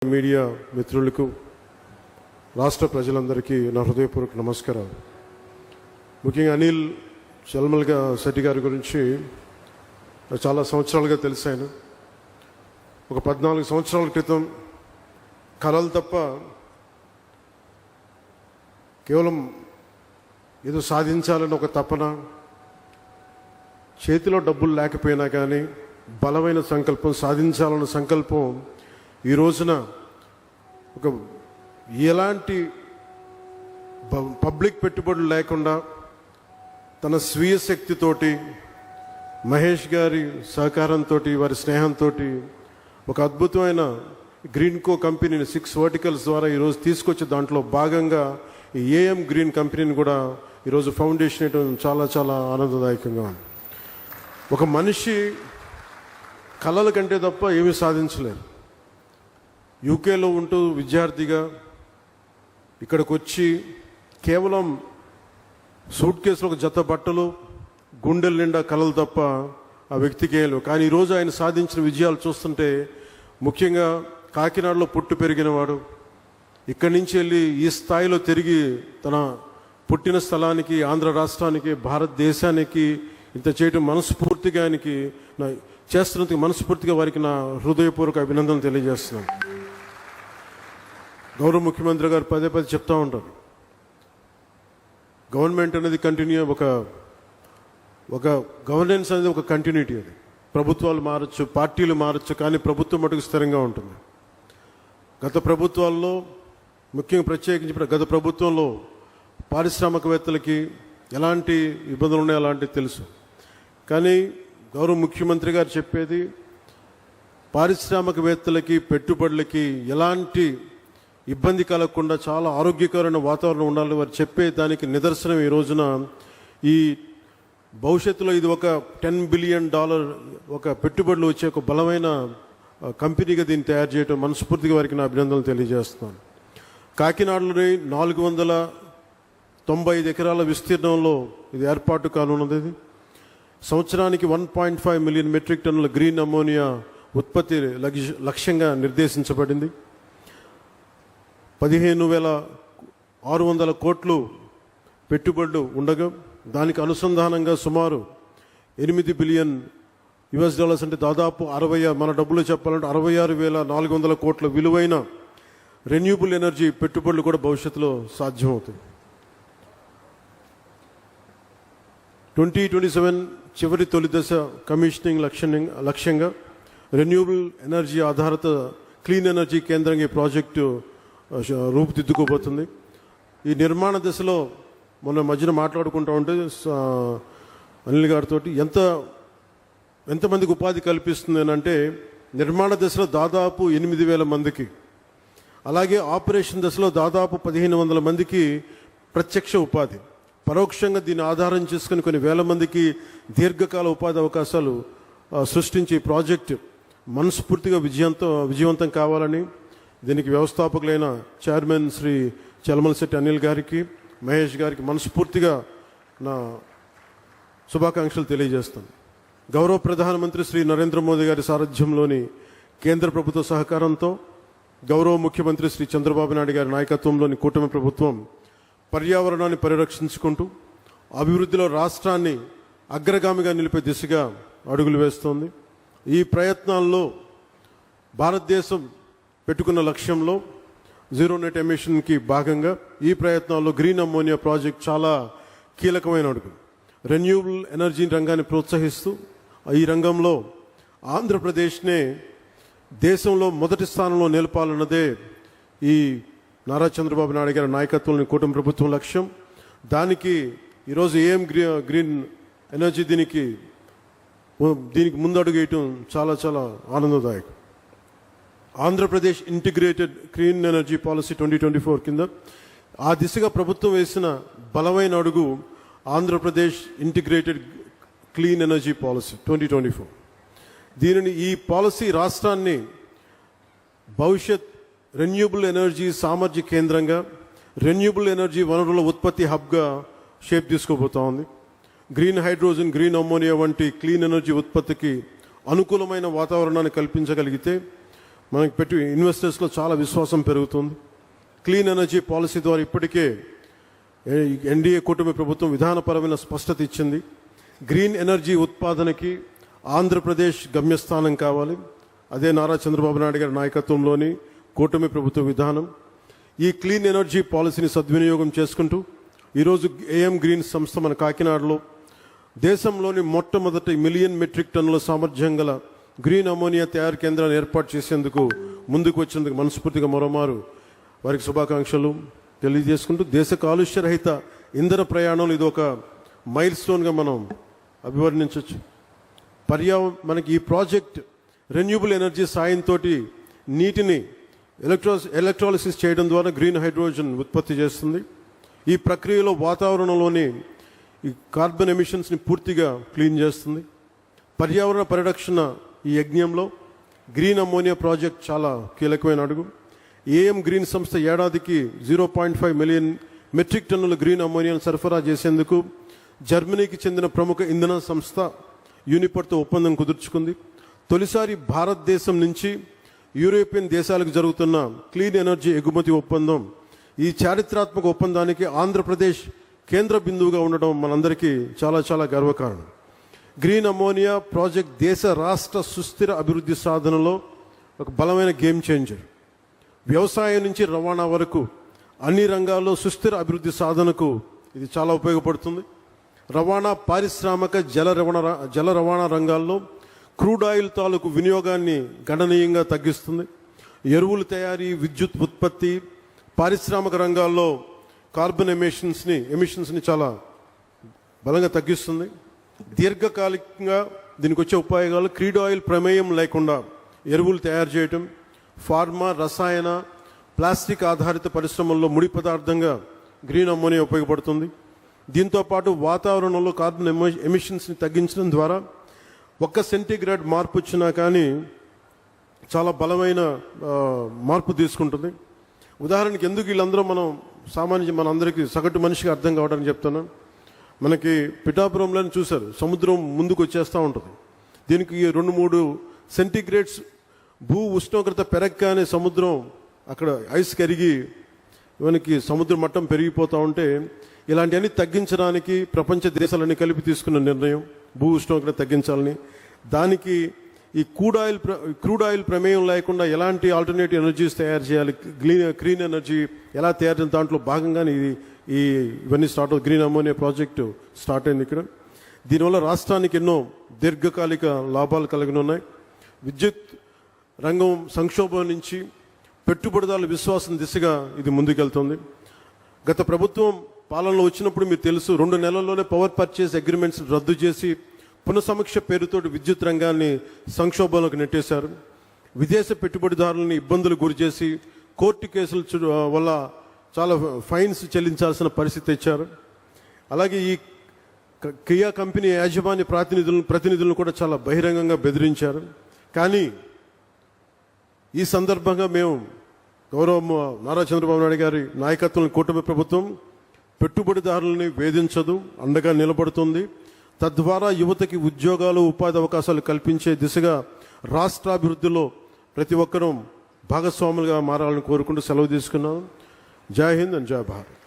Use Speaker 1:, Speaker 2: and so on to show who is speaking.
Speaker 1: Media మిత్రులకు రాష్ట్ర ప్రజలందరికీ నా హృదయపూర్వక నమస్కారాలు. ముఖ్యంగా అనిల్ చల్మల్గా శెట్టి గారి గురించి చాలా సంవత్సరాలుగా తెలిసాను. ఒక 14 సంవత్సరాల క్రితం కలలు తప్ప కేవలం ఏదో సాధించాలని ఒక తపన, చేతిలో డబ్బులు లేకపోయినా కానీ బలమైన సంకల్పం, సాధించాలన్న సంకల్పం ఈ రోజున ఒక ఎలాంటి పబ్లిక్ పెట్టుబడులు లేకుండా తన స్వీయ శక్తితోటి, మహేష్ గారి సహకారంతో, వారి స్నేహంతో ఒక అద్భుతమైన గ్రీన్కో కంపెనీని 6 వర్టికల్స్ ద్వారా ఈరోజు తీసుకొచ్చి దాంట్లో భాగంగా ఈ ఏఎం గ్రీన్ కంపెనీని కూడా ఈరోజు ఫౌండేషన్ వేయడం చాలా చాలా ఆనందదాయకంగా ఉంది. ఒక మనిషి కళల కంటే తప్ప ఏమీ సాధించలేరు. యూకేలో ఉంటూ విద్యార్థిగా ఇక్కడికి వచ్చి కేవలం సూట్ కేసులో ఒక జత బట్టలు, గుండెల నిండా కళలు తప్ప ఆ వ్యక్తికి ఏం లేవు. కానీ ఈరోజు ఆయన సాధించిన విజయాలు చూస్తుంటే, ముఖ్యంగా కాకినాడలో పుట్టి పెరిగినవాడు, ఇక్కడి నుంచి వెళ్ళి ఈ స్థాయిలో తిరిగి తన పుట్టిన స్థలానికి, ఆంధ్ర రాష్ట్రానికి, భారతదేశానికి ఇంత చేయటం మనస్ఫూర్తిగా ఆయనకి చేస్తున్నందుకు మనస్ఫూర్తిగా వారికి నా హృదయపూర్వక అభినందనలు తెలియజేస్తున్నాను. గౌరవ ముఖ్యమంత్రి గారు పదే చెప్తూ ఉంటారు, గవర్నమెంట్ అనేది కంటిన్యూ, ఒక గవర్నెన్స్ అనేది ఒక కంటిన్యూటీ. అది ప్రభుత్వాలు మారచ్చు, పార్టీలు మారచ్చు, కానీ ప్రభుత్వం మటుకు స్థిరంగా ఉంటుంది. గత ప్రభుత్వాల్లో, ముఖ్యంగా ప్రత్యేకించి గత ప్రభుత్వంలో పారిశ్రామికవేత్తలకి ఎలాంటి ఇబ్బందులు ఉన్నాయో అలాంటివి తెలుసు. కానీ గౌరవ ముఖ్యమంత్రి గారు చెప్పేది, పారిశ్రామికవేత్తలకి, పెట్టుబడులకి ఎలాంటి ఇబ్బంది కలగకుండా చాలా ఆరోగ్యకరమైన వాతావరణం ఉండాలని వారు చెప్పే దానికి నిదర్శనం ఈ రోజున ఈ భవిష్యత్తులో ఇది ఒక $10 బిలియన్ ఒక పెట్టుబడులు వచ్చే ఒక బలమైన కంపెనీగా దీన్ని తయారు చేయడం మనస్ఫూర్తిగా వారికి నా అభినందనలు తెలియజేస్తున్నాను. కాకినాడలోని 495 ఎకరాల విస్తీర్ణంలో ఇది ఏర్పాటు కానున్నది. సంవత్సరానికి 1.5 మిలియన్ మెట్రిక్ టన్నుల గ్రీన్ అమ్మోనియా ఉత్పత్తి లక్ష్యంగా నిర్దేశించబడింది. 15,600 కోట్లు పెట్టుబడులు ఉండగా దానికి అనుసంధానంగా సుమారు $8 బిలియన్ అంటే దాదాపు 60, మన డబ్బులు చెప్పాలంటే 66,400 కోట్ల విలువైన రెన్యూబుల్ ఎనర్జీ పెట్టుబడులు కూడా భవిష్యత్తులో సాధ్యమవుతాయి. 2027 చివరి తొలి దశ కమిషనింగ్ లక్ష్యంగా రెన్యూబుల్ ఎనర్జీ ఆధారిత క్లీన్ ఎనర్జీ కేంద్రంగా ఈ ప్రాజెక్టు రూపుదిద్దుకోబోతుంది. ఈ నిర్మాణ దశలో మొన్న మధ్యన మాట్లాడుకుంటూ ఉంటే అనిల్ గారితో ఎంతమందికి ఉపాధి కల్పిస్తుంది అని అంటే, నిర్మాణ దశలో దాదాపు 8,000 మందికి, అలాగే ఆపరేషన్ దశలో దాదాపు 1,500 మందికి ప్రత్యక్ష ఉపాధి, పరోక్షంగా దీన్ని ఆధారం చేసుకుని కొన్ని వేల మందికి దీర్ఘకాల ఉపాధి అవకాశాలు సృష్టించి ఈ ప్రాజెక్టు మనస్ఫూర్తిగా విజయవంతం కావాలని దీనికి వ్యవస్థాపకులైన చైర్మన్ శ్రీ చల్మల్ శెట్టి అనిల్ గారికి, మహేష్ గారికి మనస్ఫూర్తిగా నా శుభాకాంక్షలు తెలియజేస్తాను. గౌరవ ప్రధానమంత్రి శ్రీ నరేంద్ర మోదీ గారి సారథ్యంలోని కేంద్ర ప్రభుత్వ సహకారంతో, గౌరవ ముఖ్యమంత్రి శ్రీ చంద్రబాబు నాయుడు గారి నాయకత్వంలోని కూటమి ప్రభుత్వం పర్యావరణాన్ని పరిరక్షించుకుంటూ అభివృద్ధిలో రాష్ట్రాన్ని అగ్రగామిగా నిలిపే దిశగా అడుగులు వేస్తోంది. ఈ ప్రయత్నాల్లో భారతదేశం పెట్టుకున్న లక్ష్యంలో జీరో నెట్ ఎమిషన్కి భాగంగా ఈ ప్రయత్నాల్లో గ్రీన్ అమ్మోనియా ప్రాజెక్ట్ చాలా కీలకమైన అడుగు. రెన్యూబుల్ ఎనర్జీ రంగాన్ని ప్రోత్సహిస్తూ ఈ రంగంలో ఆంధ్రప్రదేశ్నే దేశంలో మొదటి స్థానంలో నిలపాలన్నదే ఈ నారా చంద్రబాబు నాయుడు గారి నాయకత్వంలోని కూటమి ప్రభుత్వం లక్ష్యం. దానికి ఈరోజు ఏఎం గ్రీన్ ఎనర్జీ దీనికి ముందడుగు వేయటం చాలా చాలా ఆనందదాయకం. Andhra Pradesh integrated clean energy policy 2024 కింద ఆ దిశగా ప్రభుత్వం వేసిన బలమైన అడుగు Andhra Pradesh integrated clean energy policy 2024. దీనిని, ఈ పాలసీ రాష్ట్రాన్ని భవిష్యత్ రెన్యూబుల్ ఎనర్జీ సామర్థ్య కేంద్రంగా, రెన్యూబుల్ ఎనర్జీ వనరుల ఉత్పత్తి హబ్గా షేప్ తీసుకోబోతా ఉంది. గ్రీన్ హైడ్రోజన్, గ్రీన్ అమ్మోనియా వంటి క్లీన్ ఎనర్జీ ఉత్పత్తికి అనుకూలమైన వాతావరణాన్ని కల్పించగలిగితే మనకి పెట్టి ఇన్వెస్టర్స్లో చాలా విశ్వాసం పెరుగుతుంది. క్లీన్ ఎనర్జీ పాలసీ ద్వారా ఇప్పటికే ఎన్డీఏ కూటమి ప్రభుత్వం విధానపరమైన స్పష్టత ఇచ్చింది. గ్రీన్ ఎనర్జీ ఉత్పాదనకి ఆంధ్రప్రదేశ్ గమ్యస్థానం కావాలి. అదే నారా చంద్రబాబు నాయుడు గారి నాయకత్వంలోని కూటమి ప్రభుత్వ విధానం. ఈ క్లీన్ ఎనర్జీ పాలసీని సద్వినియోగం చేసుకుంటూ ఈరోజు ఏఎం గ్రీన్ సంస్థ మన కాకినాడలో దేశంలోని మొట్టమొదటి 1 మిలియన్ మెట్రిక్ టన్నుల సామర్థ్యం గల గ్రీన్ అమోనియా తయారు కేంద్రాన్ని ఏర్పాటు చేసేందుకు ముందుకు వచ్చినందుకు మనస్ఫూర్తిగా మరోమారు వారికి శుభాకాంక్షలు తెలియజేసుకుంటూ దేశ కాలుష్య రహిత ఇంధన ప్రయాణంలో ఇది ఒక మైల్ స్టోన్గా మనం అభివర్ణించవచ్చు. మనకి ఈ ప్రాజెక్ట్ రెన్యూబుల్ ఎనర్జీ సాయంతో నీటిని ఎలక్ట్రాలిసిస్ చేయడం ద్వారా గ్రీన్ హైడ్రోజన్ ఉత్పత్తి చేస్తుంది. ఈ ప్రక్రియలో వాతావరణంలోని ఈ కార్బన్ ఎమిషన్స్ని పూర్తిగా క్లీన్ చేస్తుంది. పర్యావరణ పరిరక్షణ ఈ యజ్ఞంలో గ్రీన్ అమోనియా ప్రాజెక్ట్ చాలా కీలకమైన అడుగు. ఏఎం గ్రీన్ సంస్థ ఏడాదికి 0.5 మిలియన్ మెట్రిక్ టన్నుల గ్రీన్ అమోనియాను సరఫరా చేసేందుకు జర్మనీకి చెందిన ప్రముఖ ఇంధన సంస్థ యూనిపర్తో ఒప్పందం కుదుర్చుకుంది. తొలిసారి భారతదేశం నుంచి యూరోపియన్ దేశాలకు జరుగుతున్న క్లీన్ ఎనర్జీ ఎగుమతి ఒప్పందం. ఈ చారిత్రాత్మక ఒప్పందానికి ఆంధ్రప్రదేశ్ కేంద్ర బిందువుగా ఉండడం మనందరికీ చాలా చాలా గర్వకారణం. గ్రీన్ అమోనియా ప్రాజెక్ట్ దేశ రాష్ట్ర సుస్థిర అభివృద్ధి సాధనలో ఒక బలమైన గేమ్ చేంజర్. వ్యవసాయం నుంచి రవాణా వరకు అన్ని రంగాల్లో సుస్థిర అభివృద్ధి సాధనకు ఇది చాలా ఉపయోగపడుతుంది. రవాణా, పారిశ్రామిక, జల రవాణా రంగాల్లో క్రూడ్ ఆయిల్ తాలూకు వినియోగాన్ని గణనీయంగా తగ్గిస్తుంది. ఎరువుల తయారీ, విద్యుత్ ఉత్పత్తి, పారిశ్రామిక రంగాల్లో కార్బన్ ఎమిషన్స్ని చాలా బలంగా తగ్గిస్తుంది. దీర్ఘకాలికంగా దీనికి వచ్చే ఉపయోగాలు క్రూడ్ ఆయిల్ ప్రమేయం లేకుండా ఎరువులు తయారు చేయటం, ఫార్మా, రసాయన, ప్లాస్టిక్ ఆధారిత పరిశ్రమల్లో ముడి పదార్థంగా గ్రీన్ అమోనియా ఉపయోగపడుతుంది. దీంతోపాటు వాతావరణంలో కార్బన్ ఎమిషన్స్ని తగ్గించడం ద్వారా 1 సెంటీగ్రేడ్ మార్పు వచ్చినా కానీ చాలా బలమైన మార్పు తీసుకుంటుంది. ఉదాహరణకి ఎందుకు వీళ్ళందరూ మన అందరికీ సగటు మనిషికి అర్థం కావడానికి చెప్తాను. మనకి పిఠాపురంలోనే చూశారు, సముద్రం ముందుకు వచ్చేస్తూ ఉంటుంది. దీనికి 2-3 సెంటీగ్రేడ్స్ భూ ఉష్ణోగ్రత పెరగగానే సముద్రం అక్కడ ఐస్ కరిగి మనకి సముద్ర మట్టం పెరిగిపోతూ ఉంటే ఇలాంటివన్నీ తగ్గించడానికి ప్రపంచ దేశాలన్నీ కలిపి తీసుకున్న నిర్ణయం భూ ఉష్ణోగ్రత తగ్గించాలని. దానికి ఈ క్రూడ్ ఆయిల్ ప్రమేయం లేకుండా ఎలాంటి ఆల్టర్నేటివ్ ఎనర్జీస్ తయారు చేయాలి, క్లీన్ ఎనర్జీ ఎలా తయారు చేయాలి, దాంట్లో భాగంగానే ఇవన్నీ స్టార్ట్ అవుతుంది. గ్రీన్ అమోనియా ప్రాజెక్టు స్టార్ట్ అయింది ఇక్కడ. దీనివల్ల రాష్ట్రానికి ఎన్నో దీర్ఘకాలిక లాభాలు ఉన్నాయి. విద్యుత్ రంగం సంక్షోభం నుంచి పెట్టుబడిదారుల విశ్వాసం దిశగా ఇది ముందుకెళ్తుంది. గత ప్రభుత్వం పాలనలో వచ్చినప్పుడు మీకు తెలుసు, 2 నెలల్లోనే పవర్ పర్చేస్ అగ్రిమెంట్స్ రద్దు చేసి పునఃసమీక్ష పేరుతో విద్యుత్ రంగాన్ని సంక్షోభంలోకి నెట్టేశారు. విదేశ పెట్టుబడిదారులని ఇబ్బందులు గురిచేసి కోర్టు కేసుల వల్ల చాలా ఫైన్స్ చెల్లించాల్సిన పరిస్థితి తెచ్చారు. అలాగే ఈ కియా కంపెనీ యాజమాన్య ప్రతినిధులను కూడా చాలా బహిరంగంగా బెదిరించారు. కానీ ఈ సందర్భంగా మేము గౌరవ నారా చంద్రబాబు నాయుడు గారి నాయకత్వంలో కూటమి ప్రభుత్వం పెట్టుబడిదారులని వేధించదు, అండగా నిలబడుతుంది. తద్వారా యువతకి ఉద్యోగాలు, ఉపాధి అవకాశాలు కల్పించే దిశగా రాష్ట్రాభివృద్ధిలో ప్రతి ఒక్కరూ భాగస్వాములుగా మారాలని కోరుకుంటూ సెలవు తీసుకున్నాను. జై హింద్ అండ్ జై భారత్.